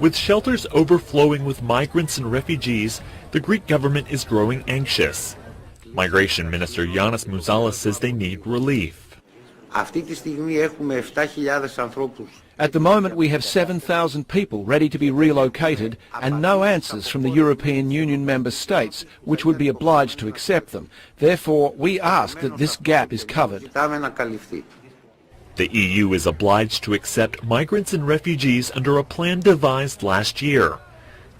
With shelters overflowing with migrants and refugees, the Greek government is growing anxious. Migration Minister Yanis Mouzalis says they need relief. At the moment we have 7,000 people ready to be relocated and no answers from the European Union member states, which would be obliged to accept them. Therefore, we ask that this gap is covered. The EU is obliged to accept migrants and refugees under a plan devised last year.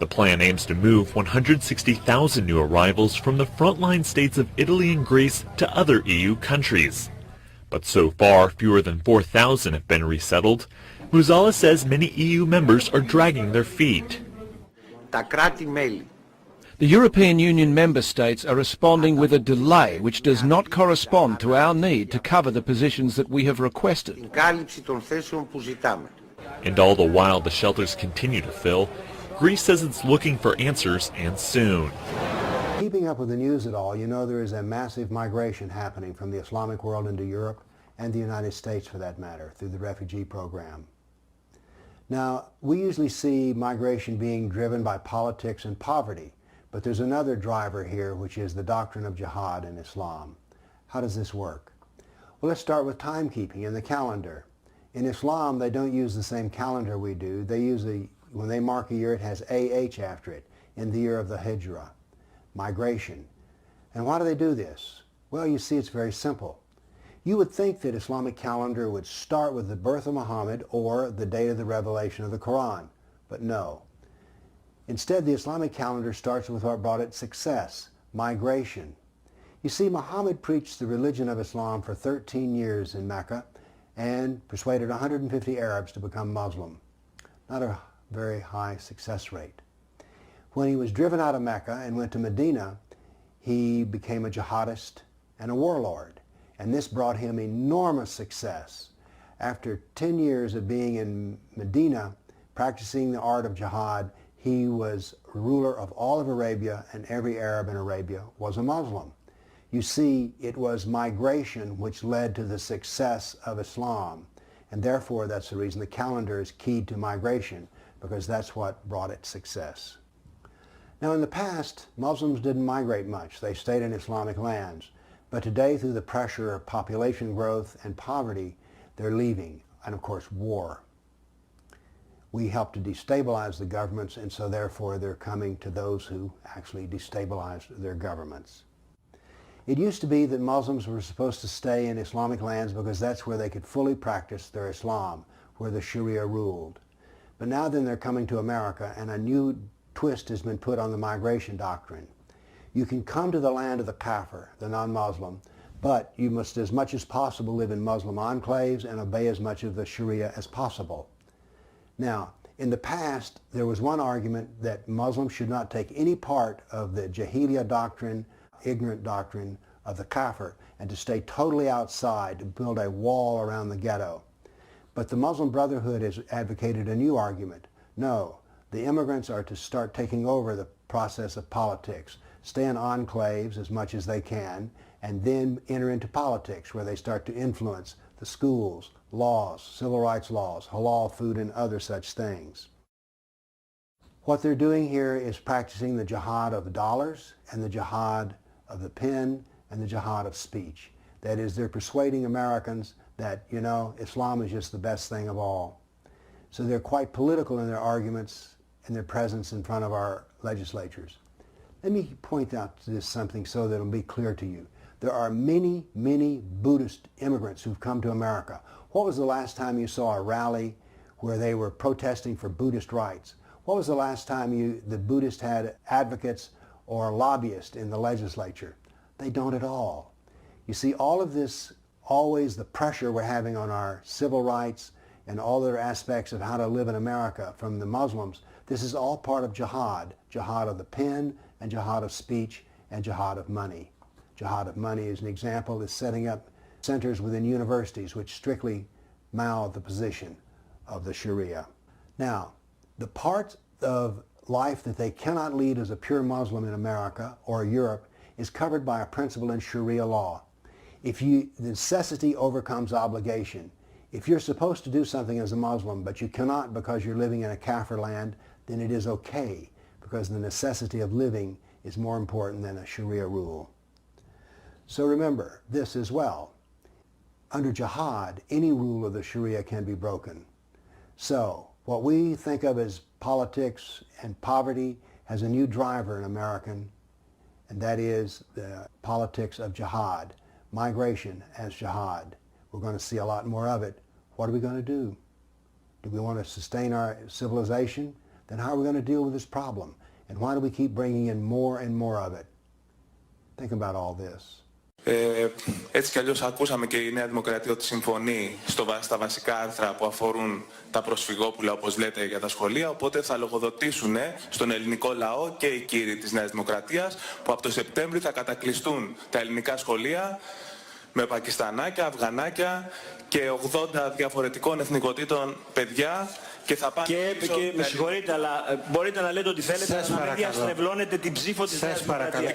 The plan aims to move 160,000 new arrivals from the frontline states of Italy and Greece to other EU countries. But so far, fewer than 4,000 have been resettled. Mouzalis says many EU members are dragging their feet. The European Union member states are responding with a delay which does not correspond to our need to cover the positions that we have requested. And all the while the shelters continue to fill, Greece says it's looking for answers, and soon. Keeping up with the news at all, you know there is a massive migration happening from the Islamic world into Europe and the United States for that matter through the refugee program. Now, we usually see migration being driven by politics and poverty, but there's another driver here, which is the doctrine of jihad in Islam. How does this work? Well, let's start with timekeeping and the calendar. In Islam, they don't use the same calendar we do. They use when they mark a year, it has AH after it, in the year of the Hijrah. Migration. And why do they do this? Well, you see, it's very simple. You would think that Islamic calendar would start with the birth of Muhammad or the date of the revelation of the Quran, but no. Instead, the Islamic calendar starts with what brought it success, migration. You see, Muhammad preached the religion of Islam for 13 years in Mecca and persuaded 150 Arabs to become Muslim. Not a very high success rate. When he was driven out of Mecca and went to Medina, he became a jihadist and a warlord, and this brought him enormous success. After 10 years of being in Medina, practicing the art of jihad, he was ruler of all of Arabia, and every Arab in Arabia was a Muslim. You see, it was migration which led to the success of Islam, and therefore that's the reason the calendar is keyed to migration, because that's what brought it success. Now, in the past, Muslims didn't migrate much. They stayed in Islamic lands. But today, through the pressure of population growth and poverty, they're leaving, and of course, war. We help to destabilize the governments, and so therefore they're coming to those who actually destabilized their governments. It used to be that Muslims were supposed to stay in Islamic lands because that's where they could fully practice their Islam, where the Sharia ruled. But now then they're coming to America, and a new twist has been put on the migration doctrine. You can come to the land of the kafir, the non-Muslim, but you must as much as possible live in Muslim enclaves and obey as much of the Sharia as possible. Now, in the past, there was one argument that Muslims should not take any part of the Jahiliyyah doctrine, ignorant doctrine of the kafir, and to stay totally outside, to build a wall around the ghetto. But the Muslim Brotherhood has advocated a new argument. No, the immigrants are to start taking over the process of politics, stay in enclaves as much as they can, and then enter into politics where they start to influence the schools, laws, civil rights laws, halal food, and other such things. What they're doing here is practicing the jihad of the dollars and the jihad of the pen and the jihad of speech. That is, they're persuading Americans that, you know, Islam is just the best thing of all. So they're quite political in their arguments and their presence in front of our legislatures. Let me point out this something so that it'll be clear to you. There are many, many Buddhist immigrants who've come to America. What was the last time you saw a rally where they were protesting for Buddhist rights? What was the last time the Buddhists had advocates or lobbyists in the legislature? They don't at all. You see, all of this, always the pressure we're having on our civil rights and all other aspects of how to live in America from the Muslims, this is all part of jihad. Jihad of the pen and jihad of speech and jihad of money. Jihad of money, as an example, is setting up centers within universities which strictly mouth the position of the Sharia. Now, the part of life that they cannot lead as a pure Muslim in America or Europe is covered by a principle in Sharia law. The necessity overcomes obligation. If you're supposed to do something as a Muslim, but you cannot because you're living in a kafir land, then it is okay, because the necessity of living is more important than a Sharia rule. So remember this as well. Under jihad, any rule of the Sharia can be broken. So what we think of as politics and poverty has a new driver in American, and that is the politics of jihad, migration as jihad. We're going to see a lot more of it. What are we going to do? Do we want to sustain our civilization? Then how are we going to deal with this problem? And why do we keep bringing in more and more of it? Think about all this. Έτσι κι αλλιώς ακούσαμε και η Νέα Δημοκρατία ότι συμφωνεί στα βασικά άρθρα που αφορούν τα προσφυγόπουλα, όπως λέτε, για τα σχολεία, οπότε θα λογοδοτήσουν στον ελληνικό λαό και οι κύριοι της Νέας Δημοκρατίας που από το Σεπτέμβρη θα κατακλειστούν τα ελληνικά σχολεία με Πακιστανάκια, Αφγανάκια και 80 διαφορετικών εθνικοτήτων παιδιά. Και με συγχωρείτε, αλλά μπορείτε να λέτε ότι θέλετε να μην διαστρεβλώνετε την ψήφο της Νέας Δημοκρατίας.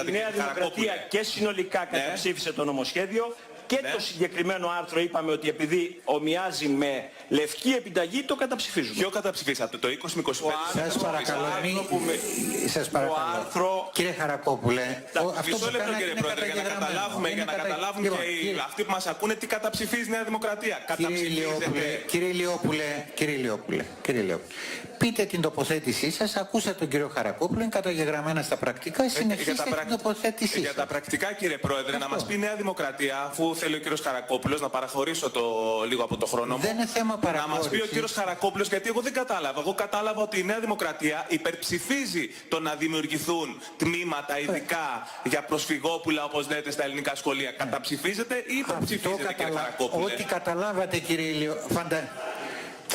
Η Νέα Δημοκρατία και συνολικά καταψήφισε το νομοσχέδιο και το συγκεκριμένο άρθρο είπαμε ότι επειδή ομοιάζει με λευκή επιταγή το καταψηφίζουμε. Ποιο καταψηφίσατε, το 20 με 25? Σας παρακαλώ, κύριε Χαρακόπουλε. Μισό λεπτό κύριε Πρόεδρε, για να καταλάβουν και αυτοί που μας ακούνε τι καταψηφίζει η Νέα Δημοκρατία. Κύριε Ηλιόπουλε, πείτε την τοποθέτησή σας, ακούσατε τον κύριο Χαρακόπουλο, είναι καταγεγραμμένα στα πρακτικά, συνεχίστε την τοποθέτησή σας. Για τα πρακτικά κύριε Πρόεδρε, να μας πει η Νέα Δημοκρατία, αφού θέλει ο κύριος Χαρακόπουλος, να παραχωρήσω λίγο από το χρόνο μου. Δεν είναι θέμα παραχώρησης. Να μας πει ο κύριος Χαρακόπουλος, γιατί εγώ δεν κατάλαβα. Εγώ κατάλαβα ότι η Νέα Δημοκρατία υπερψηφίζει το να δημιουργηθούν τμήματα ειδικά για προσφυγόπουλα, όπως λέτε, στα ελληνικά σχολεία. Καταψηφίζετε ή υπερψηφίζετε, κύριε Χαρακόπουλε? Ό,τι καταλάβατε, κύριε Ηλιόπουλε.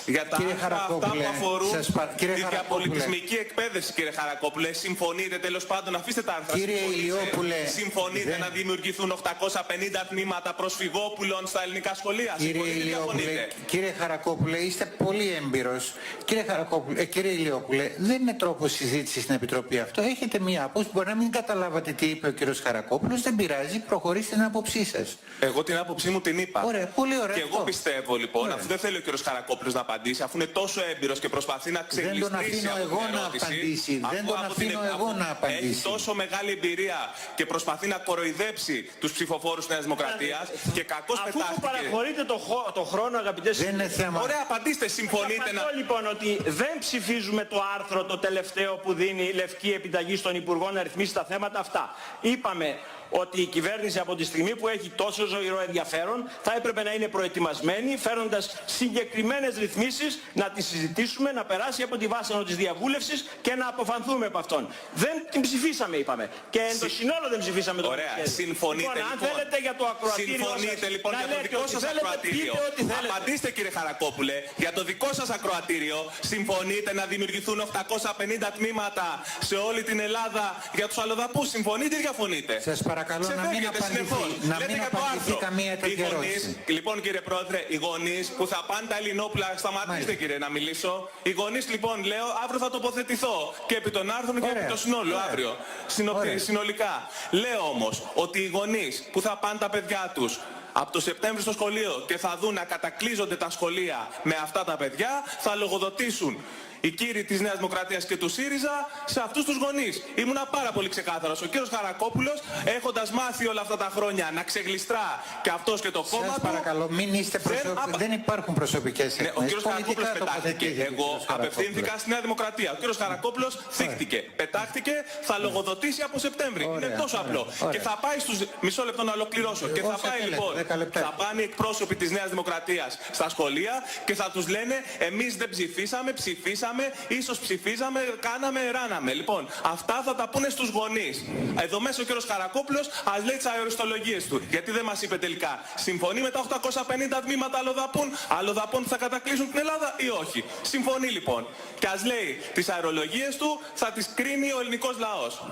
Για τα άρθρα αυτά που αφορούν τη διαπολιτισμική εκπαίδευση, κύριε Χαρακόπουλε, συμφωνείτε τέλος πάντων, αφήστε τα άρθρα. Κύριε Ηλιόπουλε, συμφωνείτε να δημιουργηθούν 850 τμήματα προσφυγόπουλων στα ελληνικά σχολεία? Κύριε Χαρακόπουλε, είστε πολύ έμπειρος. Κύριε Ηλιόπουλε, δεν είναι τρόπος συζήτησης στην Επιτροπή αυτό. Έχετε μία άποψη, μπορεί να μην καταλάβατε τι είπε ο κύριος Χαρακόπουλος, δεν πειράζει, προχωρήστε την άποψή σας. Εγώ την άποψή μου την είπα. Ωραία, πολύ ωραία. Και εγώ πιστεύω λοιπόν, αφού δεν θέλει ο κύριος Χαρακόπουλος να απαντήσει, αφού είναι τόσο έμπειρος και προσπαθεί να ξεγλιστρήσει. Δεν τον αφήνω εγώ να απαντήσει. Έχει τόσο μεγάλη εμπειρία και προσπαθεί να κοροϊδέψει τους ψηφοφόρους της Νέας Δημοκρατίας και κακώς πετάχτηκε. Αφού παραχωρείτε το χρόνο, αγαπητές συνάδελφοι. Ωραία, απαντήστε, συμφωνείτε να... λοιπόν ότι δεν ψηφίζουμε το άρθρο το τελευταίο που δίνει λευκή επιταγή στον Υπουργό να ρυθμίσει τα θέματα αυτά. Είπαμε ότι η κυβέρνηση από τη στιγμή που έχει τόσο ζωηρό ενδιαφέρον θα έπρεπε να είναι προετοιμασμένη, φέρνοντας συγκεκριμένες ρυθμίσεις να τις συζητήσουμε, να περάσει από τη βάσανο της διαβούλευσης και να αποφανθούμε από αυτόν. Δεν την ψηφίσαμε, είπαμε. Και εν το συνόλο δεν ψηφίσαμε το νομοσχέδιο. Ωραία, συμφωνείτε λοιπόν. Αν θέλετε για το ακροατήριο συμφωνείτε λοιπόν για το δικό σας ακροατήριο. Απαντήστε κύριε Χαρακόπουλε, για το δικό σας ακροατήριο συμφωνείτε να δημιουργηθούν 850 τμήματα σε όλη την Ελλάδα για τους αλλοδαπούς? Συμφωνείτε ή διαφωνείτε? Παρακαλώ να μην απαντηθεί καμία τέτοια ερώτηση. Λοιπόν κύριε Πρόεδρε, οι γονείς που θα πάνε τα ελληνόπουλα, σταματήστε κύριε να μιλήσω. Οι γονείς λοιπόν λέω αύριο θα τοποθετηθώ και επί των άρθρων και επί το συνόλου αύριο. Συνολικά. Λέω όμως ότι οι γονείς που θα πάνε τα παιδιά τους από το Σεπτέμβριο στο σχολείο και θα δουν να κατακλείζονται τα σχολεία με αυτά τα παιδιά, θα λογοδοτήσουν οι κύριοι της Νέας Δημοκρατίας και του ΣΥΡΙΖΑ σε αυτούς τους γονείς. Ήμουνα πάρα πολύ ξεκάθαρος. Ο κύριος Χαρακόπουλος, έχοντας μάθει όλα αυτά τα χρόνια να ξεγλιστρά και αυτός και το κόμμα του... Σας παρακαλώ, μην είστε δεν υπάρχουν προσωπικές εκθέσεις. Ο κύριος Χαρακόπουλος πετάχτηκε. Εγώ απευθύνθηκα στη Νέα Δημοκρατία. Ο κύριος Χαρακόπουλος θύχτηκε. Πετάχτηκε, θα λογοδοτήσει από Σεπτέμβρη. Είναι τόσο απλό. Και θα πάει στους... Μισό λεπτό να ολοκληρώσω. Και θα πάει λοιπόν... Θα πάνε οι εκπρόσωποι της Νέας Δημοκρατίας στα σχολεία και θα τους λένε εμείς δεν ψηφίσαμε, ίσως ψηφίζαμε, κάναμε, ράναμε. Λοιπόν, αυτά θα τα πούνε στους γονείς. Εδώ μέσα ο κύριος Χαρακόπουλος ας λέει τις αεριστολογίες του. Γιατί δεν μας είπε τελικά, συμφωνεί με τα 850 τμήματα αλλοδαπών που θα κατακλείσουν την Ελλάδα ή όχι? Συμφωνεί λοιπόν. Και ας λέει τις αερολογίες του, θα τις κρίνει ο ελληνικός λαός.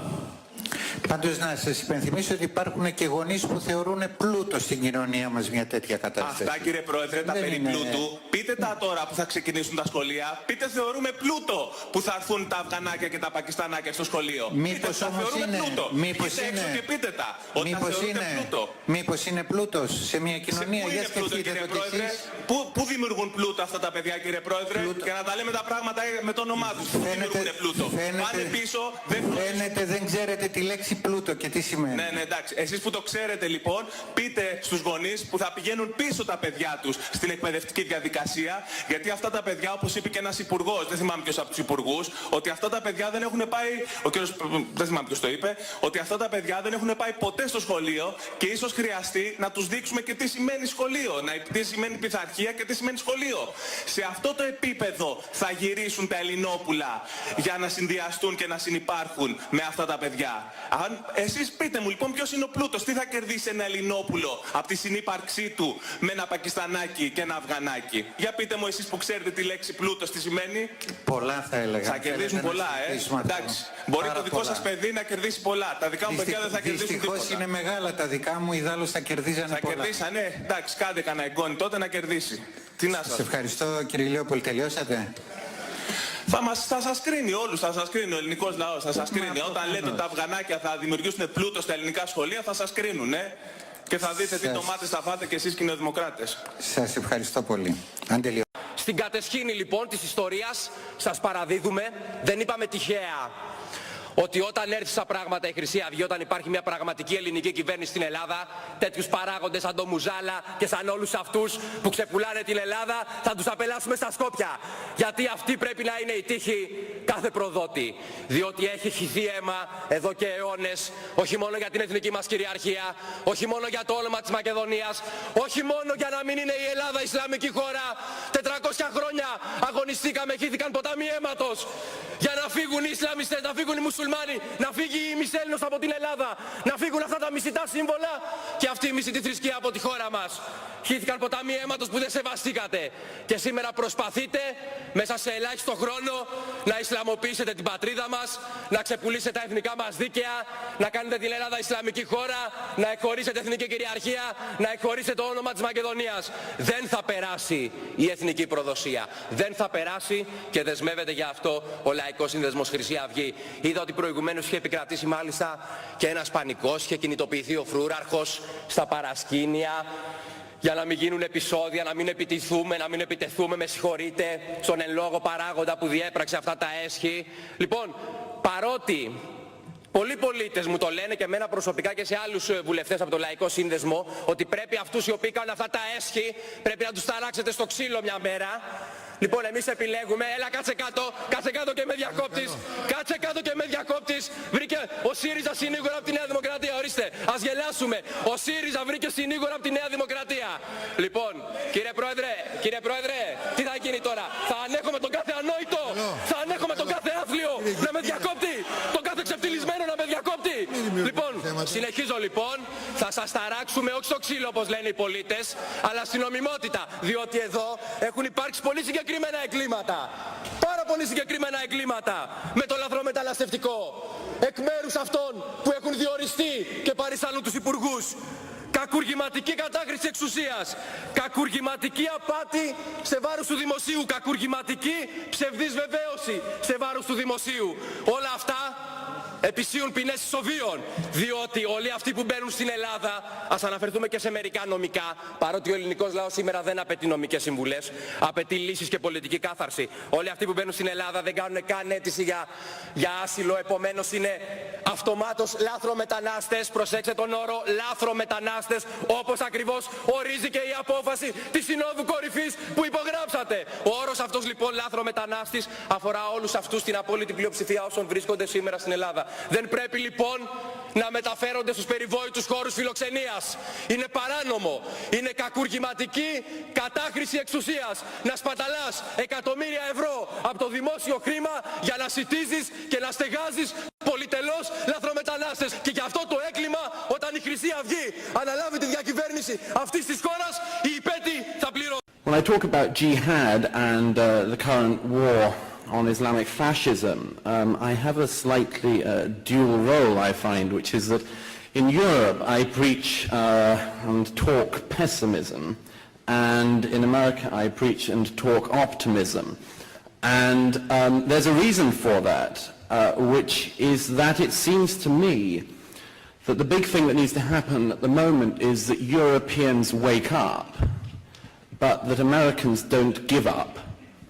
Πάντως να σας υπενθυμίσω ότι υπάρχουν και γονείς που θεωρούν πλούτο στην κοινωνία μας μια τέτοια κατάσταση. Αυτά κύριε Πρόεδρε, τα περί πλούτου, πείτε τα τώρα που θα ξεκινήσουν τα σχολεία, πείτε θεωρούμε πλούτο που θα έρθουν τα Αφγανάκια και τα Πακιστανάκια στο σχολείο. Μήπως όμως είναι, μήπως είναι πλούτος σε μια κοινωνία, για σκεφτείτε το κι εσείς. Πού δημιουργούν πλούτο αυτά τα παιδιά κύριε Πρόεδρε, και να τα λέμε τα πράγματα με το όνομά τους, πού δημιουργούν πλούτο. Πάνε πίσω, φαίνεται δεν ξέρετε τη λέξη πλούτο και τι σημαίνει. Ναι, εντάξει. Εσείς που το ξέρετε λοιπόν, πείτε στους γονείς που θα πηγαίνουν πίσω τα παιδιά τους στην εκπαιδευτική διαδικασία, γιατί αυτά τα παιδιά, όπως είπε και ένας υπουργός, δεν θυμάμαι ποιος από τους υπουργούς, ότι αυτά τα παιδιά δεν έχουν πάει, ο κύριος, δεν θυμάμαι ποιος το είπε, ότι αυτά τα παιδιά δεν έχουν πάει ποτέ στο σχολείο και ίσως χρειαστεί να τους δείξουμε και τι σημαίνει σχολείο, τι σημαίνει πειθαρχία και τι σημαίνει σχολείο. Σε αυτό το επίπεδο θα γυρίσουν τα Ελληνόπουλα για να συνδυαστούν και να συνυπάρχουν με αυτά τα παιδιά. Εσείς πείτε μου λοιπόν ποιος είναι ο πλούτος, τι θα κερδίσει ένα Ελληνόπουλο από τη συνύπαρξή του με ένα Πακιστανάκι και ένα Αφγανάκι. Για πείτε μου εσείς που ξέρετε τη λέξη πλούτος τι σημαίνει. Πολλά θα έλεγα. Θα κερδίσουν πολλά, εντάξει. Μπορεί το δικό σας παιδί να κερδίσει πολλά. Τα δικά μου παιδιά δεν θα κερδίσουν τίποτα. Δυστυχώς είναι μεγάλα τα δικά μου, ιδάλλως θα κερδίζανε πολλά. Θα κερδίσανε, εντάξει, κάντε κανένα εγγόνι τότε να κερδίσει. Τι να σας. Ευχαριστώ κύριε Λιόπολη, τελειώσατε. Θα σας κρίνει όλους, θα σας κρίνει ο ελληνικός λαός, θα σας κρίνει. Όταν λέτε ότι τα Αφγανάκια θα δημιουργήσουν πλούτο στα ελληνικά σχολεία, θα σας κρίνουν, και θα δείτε τι ντομάτες θα φάτε και εσείς κοινοδημοκράτες. Σας ευχαριστώ πολύ. Στην κατεσχήνη λοιπόν της ιστορίας σας παραδίδουμε, δεν είπαμε τυχαία ότι όταν έρθει στα πράγματα η Χρυσή Αυγή, όταν υπάρχει μια πραγματική ελληνική κυβέρνηση στην Ελλάδα, τέτοιους παράγοντες σαν το Μουζάλα και σαν όλους αυτούς που ξεπουλάνε την Ελλάδα θα τους απελάσουμε στα Σκόπια. Γιατί αυτή πρέπει να είναι η τύχη κάθε προδότη. Διότι έχει χυθεί αίμα εδώ και αιώνες, όχι μόνο για την εθνική μας κυριαρχία, όχι μόνο για το όνομα της Μακεδονίας, όχι μόνο για να μην είναι η Ελλάδα Ισλαμική χώρα. 400 χρόνια αγωνιστήκαμε, χύθηκαν ποτάμι αίματος για να φύγουν οι Ισλαμιστές, να φύγουν οι μουσουλμάνοι, να φύγει η μισέλινος από την Ελλάδα, να φύγουν αυτά τα μισητά σύμβολα και αυτή η μισητή θρησκεία από τη χώρα μας. Χύθηκαν ποτάμι αίματος που δεν σεβαστήκατε και σήμερα προσπαθείτε μέσα σε ελάχιστο χρόνο να Ισλαμοποιήσετε την πατρίδα μας, να ξεπουλήσετε τα εθνικά μας δίκαια, να κάνετε την Ελλάδα Ισλαμική χώρα, να εκχωρήσετε εθνική κυριαρχία, να εκχωρήσετε το όνομα της Μακεδονίας. Δεν θα περάσει η εθνική προδοσία. Δεν θα περάσει και δεσμεύεται για αυτό ο Λαϊκός Σύνδεσμος Χρυσή Αυγή. Είδα ότι προηγουμένως είχε επικρατήσει μάλιστα και ένας πανικός, είχε κινητοποιηθεί ο φρούραρχος στα παρασκήνια για να μην γίνουν επεισόδια, να μην επιτεθούμε, με συγχωρείτε, στον εν λόγω παράγοντα που διέπραξε αυτά τα έσχη. Λοιπόν, παρότι πολλοί πολίτες μου το λένε και εμένα προσωπικά και σε άλλους βουλευτές από το Λαϊκό Σύνδεσμο, ότι πρέπει αυτούς οι οποίοι κάνουν αυτά τα έσχη, πρέπει να τους ταράξετε στο ξύλο μια μέρα. Λοιπόν, εμείς επιλέγουμε, έλα κάτσε κάτω και με διακόπτεις, κάτσε κάτω και με διακόπτεις. Βρήκε ο ΣΥΡΙΖΑ συνήγορα από τη Νέα Δημοκρατία, ορίστε, ας γελάσουμε. Ο ΣΥΡΙΖΑ βρήκε συνήγορα από τη Νέα Δημοκρατία. Λοιπόν, κύριε Πρόεδρε, τι θα γίνει τώρα, θα ανέχομαι τον κάθε ανόητο, θα ανέχομαι τον κάθε άθλιο να με διακόπτει, τον κάθε ξεφτυλισμένο να με διακόπτει. Λοιπόν, συνεχίζω λοιπόν, θα σας ταράξουμε όχι στο ξύλο όπως λένε οι πολίτες, αλλά στην νομιμότητα, διότι εδώ έχουν υπάρξει πολύ συγκεκριμένα εγκλήματα, πάρα πολύ συγκεκριμένα εγκλήματα με το λαθρομεταναστευτικό εκ μέρους αυτών που έχουν διοριστεί και παριστάνουν τους υπουργούς. Κακουργηματική κατάχρηση εξουσίας, κακουργηματική απάτη σε βάρος του δημοσίου, κακουργηματική ψευδής βεβαίωση σε βάρος του δημοσίου. Όλα αυτά επισύουν ποινές ισοβίων, διότι όλοι αυτοί που μπαίνουν στην Ελλάδα, ας αναφερθούμε και σε μερικά νομικά, παρότι ο ελληνικός λαός σήμερα δεν απαιτεί νομικές συμβουλές, απαιτεί λύσεις και πολιτική κάθαρση. Όλοι αυτοί που μπαίνουν στην Ελλάδα δεν κάνουν καν αίτηση για άσυλο, επομένως είναι αυτομάτως λάθρομετανάστες, προσέξτε τον όρο λάθρομετανάστες, όπως ακριβώς ορίζει και η απόφαση της Συνόδου Κορυφής που υπογράψατε. Ο όρος αυτός λοιπόν λάθρομετανάστης αφορά όλους αυτούς, την απόλυτη πλειοψηφία όσων βρίσκονται σήμερα στην Ελλάδα. Δεν πρέπει λοιπόν να μεταφέρονται στους περιβόητους χώρους φιλοξενίας. Είναι παράνομο, είναι κακουργηματική κατάχρηση εξουσίας να σπαταλάς εκατομμύρια ευρώ από το δημόσιο χρήμα για να σιτίζεις και να στεγάζεις πολυτελώς λαθρομετανάστες. Και γι' αυτό το έγκλημα, όταν η Χρυσή Αυγή αναλάβει τη διακυβέρνηση αυτής της χώρας, οι υπέτειοι θα πληρώσουν. When I talk about Jihad and the current war on Islamic fascism, I have a slightly dual role, I find, which is that in Europe I preach and talk pessimism, and in America I preach and talk optimism. And there's a reason for that, which is that it seems to me that the big thing that needs to happen at the moment is that Europeans wake up, but that Americans don't give up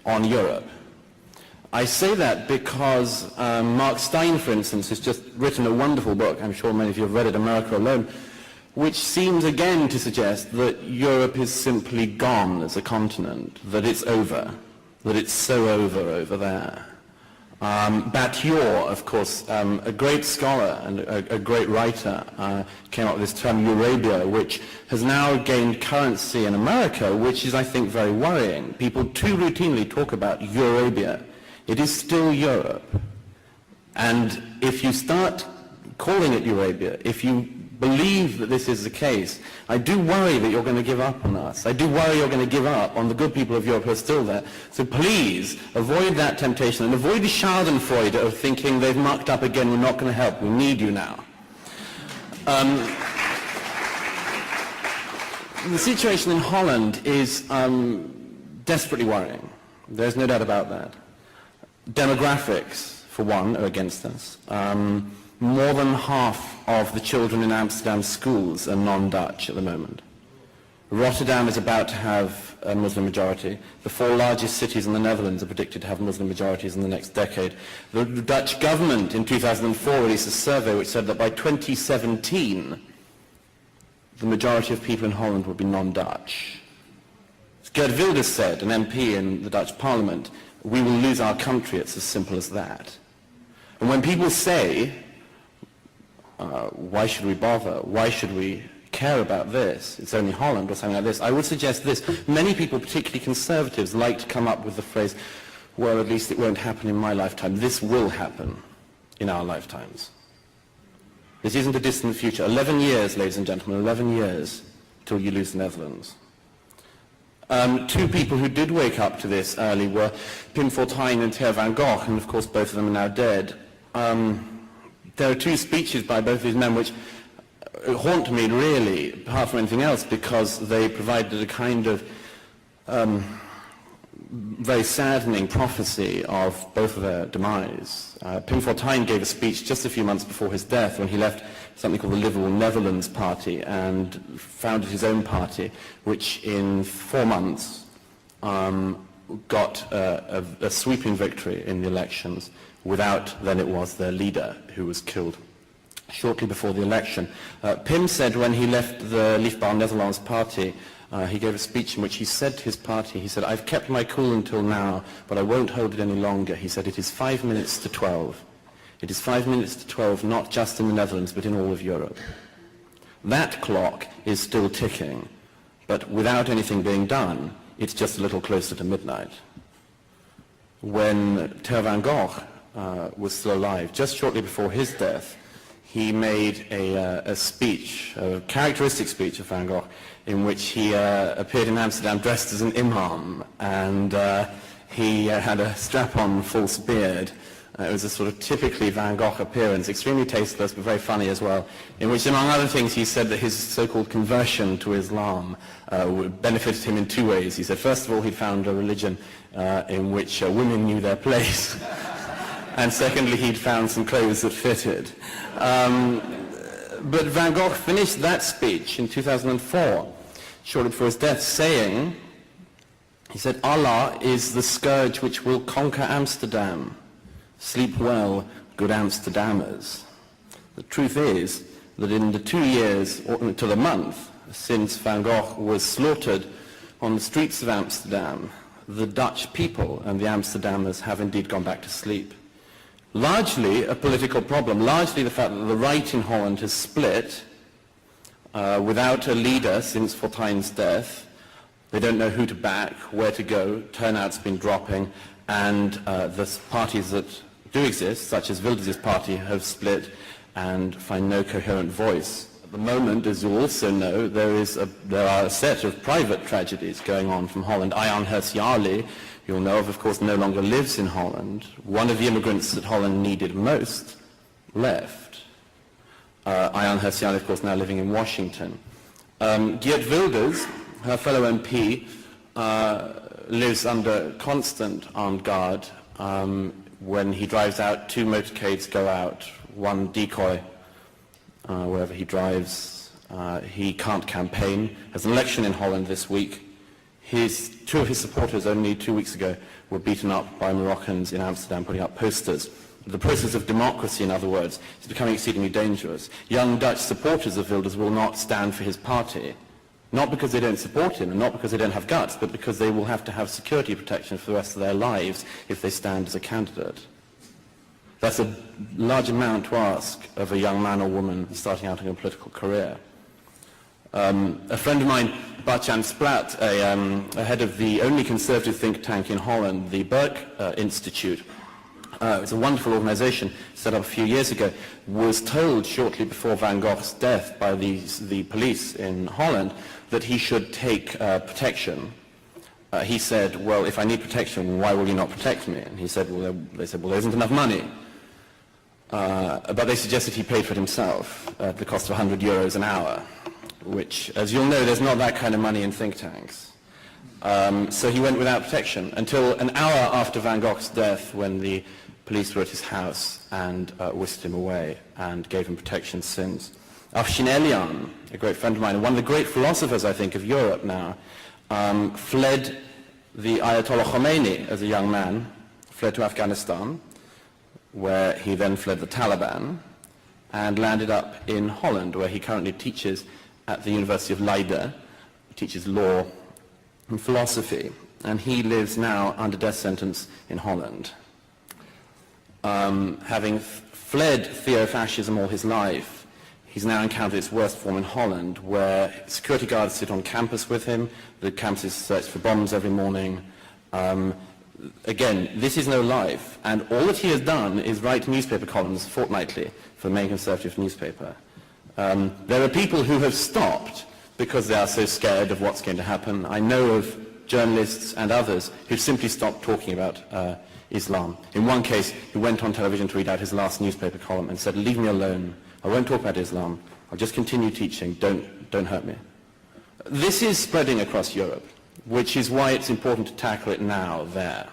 on Europe. I say that because Mark Stein, for instance, has just written a wonderful book, I'm sure many of you have read it, America Alone, which seems again to suggest that Europe is simply gone as a continent, that it's over, that it's so over there. Battior, of course, a great scholar and a great writer, came up with this term Eurabia, which has now gained currency in America, which is, I think, very worrying. People too routinely talk about Eurabia. It is still Europe. And if you start calling it Eurabia, if you believe that this is the case, I do worry that you're going to give up on us. I do worry you're going to give up on the good people of Europe who are still there. So please avoid that temptation and avoid the schadenfreude of thinking they've mucked up again, we're not going to help, we need you now. The situation in Holland is desperately worrying. There's no doubt about that. Demographics, for one, are against us. More than half of the children in Amsterdam schools are non-Dutch at the moment. Rotterdam is about to have a Muslim majority. The 4 largest cities in the Netherlands are predicted to have Muslim majorities in the next decade. The Dutch government in 2004 released a survey which said that by 2017, the majority of people in Holland would be non-Dutch. As Geert Wilders said, an MP in the Dutch parliament, we will lose our country, it's as simple as that. And when people say, why should we bother? Why should we care about this? It's only Holland or something like this. I would suggest this. Many people, particularly conservatives, like to come up with the phrase, well, at least it won't happen in my lifetime. This will happen in our lifetimes. This isn't a distant future. 11 years, ladies and gentlemen, 11 years till you lose the Netherlands. 2 people who did wake up to this early were Pim Fortuyn and Theo van Gogh, and of course both of them are now dead. There are 2 speeches by both these men which haunt me really, apart from anything else, because they provided a kind of very saddening prophecy of both of their demise. Pim Fortuyn gave a speech just a few months before his death when he left something called the Liberal Netherlands Party and founded his own party, which in 4 months got a sweeping victory in the elections without, then it was, their leader who was killed shortly before the election. Pim said when he left the Leefbaar Nederlands Party, he gave a speech in which he said to his party, he said, I've kept my cool until now, but I won't hold it any longer. He said, it is 5 minutes to 12. It is 5 minutes to 12, not just in the Netherlands, but in all of Europe. That clock is still ticking, but without anything being done, it's just a little closer to midnight. When Theo van Gogh was still alive, just shortly before his death, he made a speech, a characteristic speech of Van Gogh, in which he appeared in Amsterdam dressed as an imam, and he had a strap-on false beard. It was a sort of typically Van Gogh appearance, extremely tasteless but very funny as well, in which, among other things, he said that his so-called conversion to Islam benefited him in 2 ways. He said, first of all, he found a religion in which women knew their place, and secondly, he'd found some clothes that fitted. But Van Gogh finished that speech in 2004, shortly before his death, saying, he said, Allah is the scourge which will conquer Amsterdam. Sleep well, good Amsterdammers. The truth is that in the 2 years, or to the month, since Van Gogh was slaughtered on the streets of Amsterdam, the Dutch people and the Amsterdammers have indeed gone back to sleep. Largely a political problem, largely the fact that the right in Holland has split without a leader since Fortuyn's death. They don't know who to back, where to go, turnout's been dropping, and the parties that do exist, such as Wilders' party, have split and find no coherent voice. At the moment, as you also know, there are a set of private tragedies going on from Holland. Ayaan Hirsi Ali, you'll know of course, no longer lives in Holland. One of the immigrants that Holland needed most left. Ayaan Hirsi Ali, of course, now living in Washington. Geert Wilders, her fellow MP, lives under constant armed guard. When he drives out, 2 motorcades go out, 1 decoy wherever he drives. He can't campaign. There's an election in Holland this week. 2 of his supporters only 2 weeks ago were beaten up by Moroccans in Amsterdam putting up posters. The process of democracy, in other words, is becoming exceedingly dangerous. Young Dutch supporters of Wilders will not stand for his party, not because they don't support him and not because they don't have guts, but because they will have to have security protection for the rest of their lives if they stand as a candidate. That's a large amount to ask of a young man or woman starting out in a political career. A friend of mine, Bart-Jan Splat, a head of the only conservative think tank in Holland, the Burke Institute, it's a wonderful organization set up a few years ago, was told shortly before Van Gogh's death by the police in Holland that he should take protection. He said, well, if I need protection, why will you not protect me? And he said, well, they said, well, there isn't enough money. But they suggested he paid for it himself at the cost of €100 an hour, which, as you'll know, there's not that kind of money in think tanks. So he went without protection until an hour after Van Gogh's death, when the police were at his house and whisked him away and gave him protection since. Afshin Elian, a great friend of mine, and one of the great philosophers, I think, of Europe now, fled the Ayatollah Khomeini as a young man, fled to Afghanistan, where he then fled the Taliban, and landed up in Holland, where he currently teaches at the University of Leiden, teaches law and philosophy, and he lives now under death sentence in Holland. Having fled theo-fascism all his life, he's now encountered its worst form in Holland, where security guards sit on campus with him, the campus is searched for bombs every morning. Again, this is no life, and all that he has done is write newspaper columns fortnightly for the main conservative newspaper. There are people who have stopped because they are so scared of what's going to happen. I know of journalists and others who've simply stopped talking about Islam. In one case, he went on television to read out his last newspaper column and said, leave me alone, I won't talk about Islam, I'll just continue teaching, don't hurt me. This is spreading across Europe, which is why it's important to tackle it now there.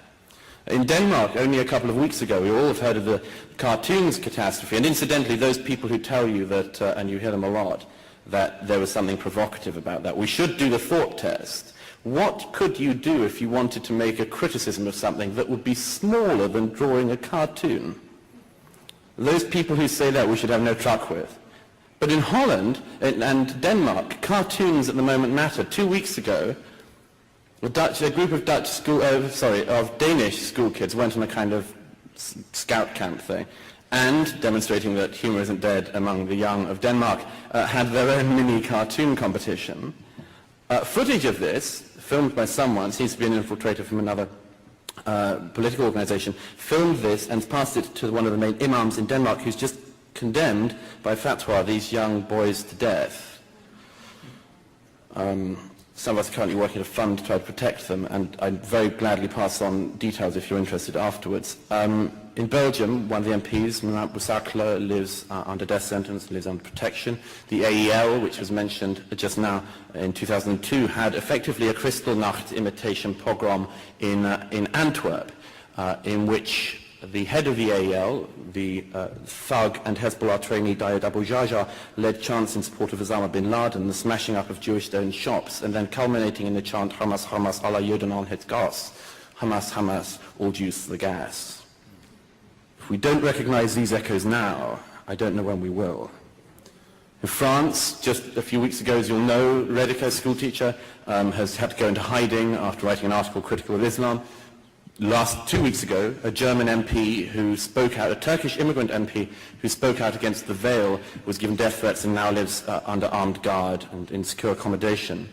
In Denmark, only a couple of weeks ago, we all have heard of the cartoons catastrophe, and incidentally, those people who tell you that, and you hear them a lot, that there was something provocative about that. We should do the thought test. What could you do if you wanted to make a criticism of something that would be smaller than drawing a cartoon? Those people who say that we should have no truck with. But in Holland and Denmark, cartoons at the moment matter. 2 weeks ago, a group of Danish school kids went on a kind of scout camp thing, and demonstrating that humour isn't dead among the young of Denmark, had their own mini cartoon competition. Footage of this, filmed by someone, seems to be an infiltrator from another political organisation, filmed this and passed it to one of the main imams in Denmark, who's just condemned by fatwa these young boys to death. Some of us are currently working at a fund to try to protect them, and I'd very gladly pass on details if you're interested afterwards. In Belgium, one of the MPs, Mount Boussakle, lives under death sentence, lives under protection. The AEL, which was mentioned just now in 2002, had effectively a Kristallnacht imitation pogrom in Antwerp, in which the head of the AEL, the thug and Hezbollah trainee Dayed Abu Jaja, led chants in support of Osama bin Laden, the smashing up of Jewish-owned shops, and then culminating in the chant Hamas, Hamas, Allah Joden al het gas, Hamas, Hamas, all Jews to the gas. If we don't recognize these echoes now, I don't know when we will. In France, just a few weeks ago, as you'll know, Redica, a schoolteacher, has had to go into hiding after writing an article critical of Islam. 2 weeks ago, a German MP who spoke out, a Turkish immigrant MP who spoke out against the veil, was given death threats and now lives under armed guard and in secure accommodation.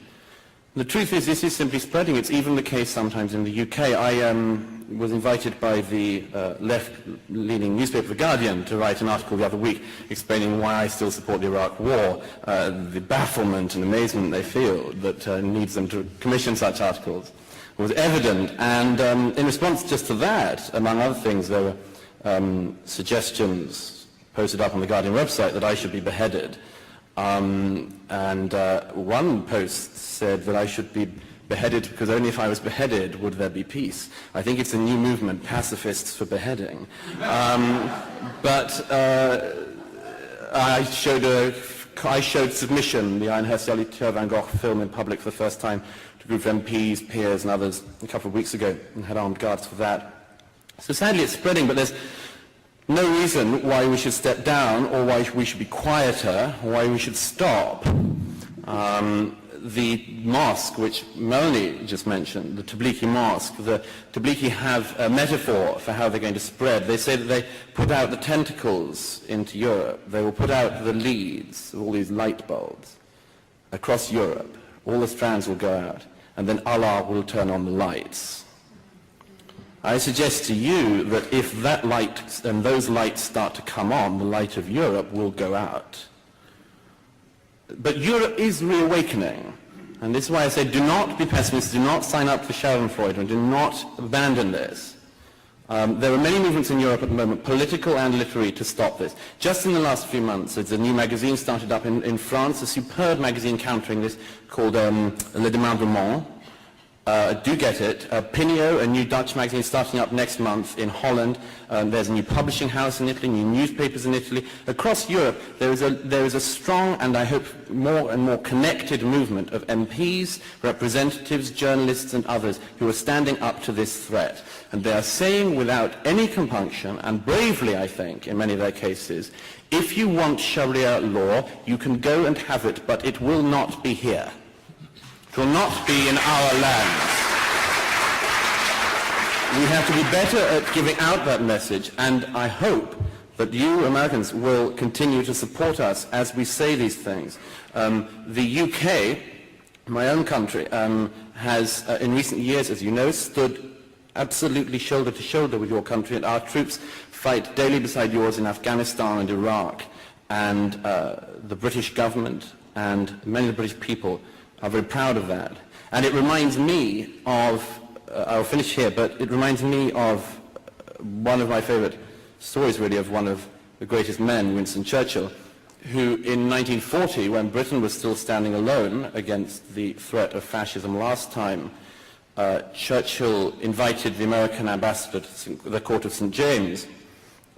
The truth is, this is simply spreading. It's even the case sometimes in the UK. I was invited by the left-leaning newspaper The Guardian to write an article the other week explaining why I still support the Iraq War, the bafflement and amazement they feel that needs them to commission such articles. was evident. And in response just to that, among other things, there were suggestions posted up on the Guardian website that I should be beheaded. And one post said that I should be beheaded because only if I was beheaded would there be peace. I think it's a new movement, pacifists for beheading. But I showed Submission, the Einheitsjährliche Theo van Gogh film, in public for the first time to a group of MPs, peers and others a couple of weeks ago, and had armed guards for that. So sadly it's spreading, but there's no reason why we should step down, or why we should be quieter, or why we should stop. The mosque, which Melanie just mentioned, the Tablighi mosque, the Tablighi have a metaphor for how they're going to spread. They say that they put out the tentacles into Europe. They will put out the leads, all these light bulbs, across Europe. All the strands will go out, and then Allah will turn on the lights. I suggest to you that if that light and those lights start to come on, the light of Europe will go out. But Europe is reawakening, and this is why I say do not be pessimists, do not sign up for Schadenfreude, and do not abandon this. There are many movements in Europe at the moment, political and literary, to stop this. Just in the last few months, there's a new magazine started up in France, a superb magazine countering this, called Le Démembrement. Do get it. Pinio, a new Dutch magazine starting up next month in Holland. There's a new publishing house in Italy, new newspapers in Italy. Across Europe, there is a strong and I hope more and more connected movement of MPs, representatives, journalists and others who are standing up to this threat. And they are saying without any compunction, and bravely I think in many of their cases, if you want Sharia law, you can go and have it, but it will not be here. It will not be in our lands. We have to be better at giving out that message, and I hope that you Americans will continue to support us as we say these things. The UK, my own country, has in recent years, as you know, stood absolutely shoulder to shoulder with your country, and our troops fight daily beside yours in Afghanistan and Iraq, and the British government and many of the British people are very proud of that. And it reminds me of, I'll finish here, but it reminds me of one of my favorite stories really of one of the greatest men, Winston Churchill, who in 1940, when Britain was still standing alone against the threat of fascism last time, Churchill invited the American ambassador to the court of St. James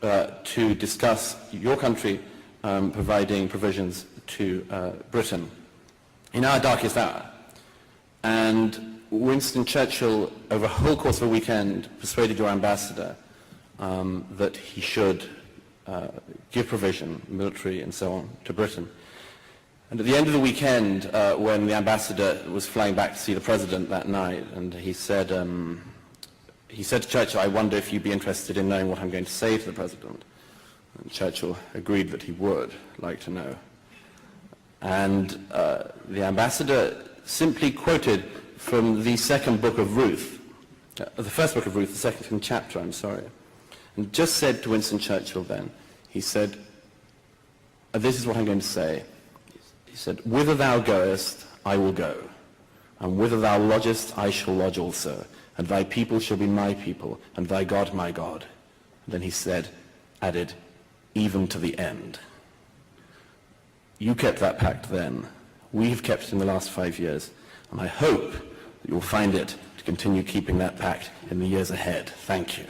to discuss your country providing provisions to Britain in our darkest hour. And Winston Churchill, over a whole course of a weekend, persuaded your ambassador that he should give provision, military and so on, to Britain. And at the end of the weekend, when the ambassador was flying back to see the president that night, and he said to Churchill, I wonder if you'd be interested in knowing what I'm going to say to the president. And Churchill agreed that he would like to know. And the ambassador simply quoted from the second book of Ruth, the first book of Ruth, the second chapter, I'm sorry, and just said to Winston Churchill then, he said, this is what I'm going to say. He said, whither thou goest, I will go, and whither thou lodgest, I shall lodge also, and thy people shall be my people, and thy God my God. And then he said, added, even to the end. You kept that pact then. We have kept it in the last 5 years. And I hope that you'll find it to continue keeping that pact in the years ahead. Thank you.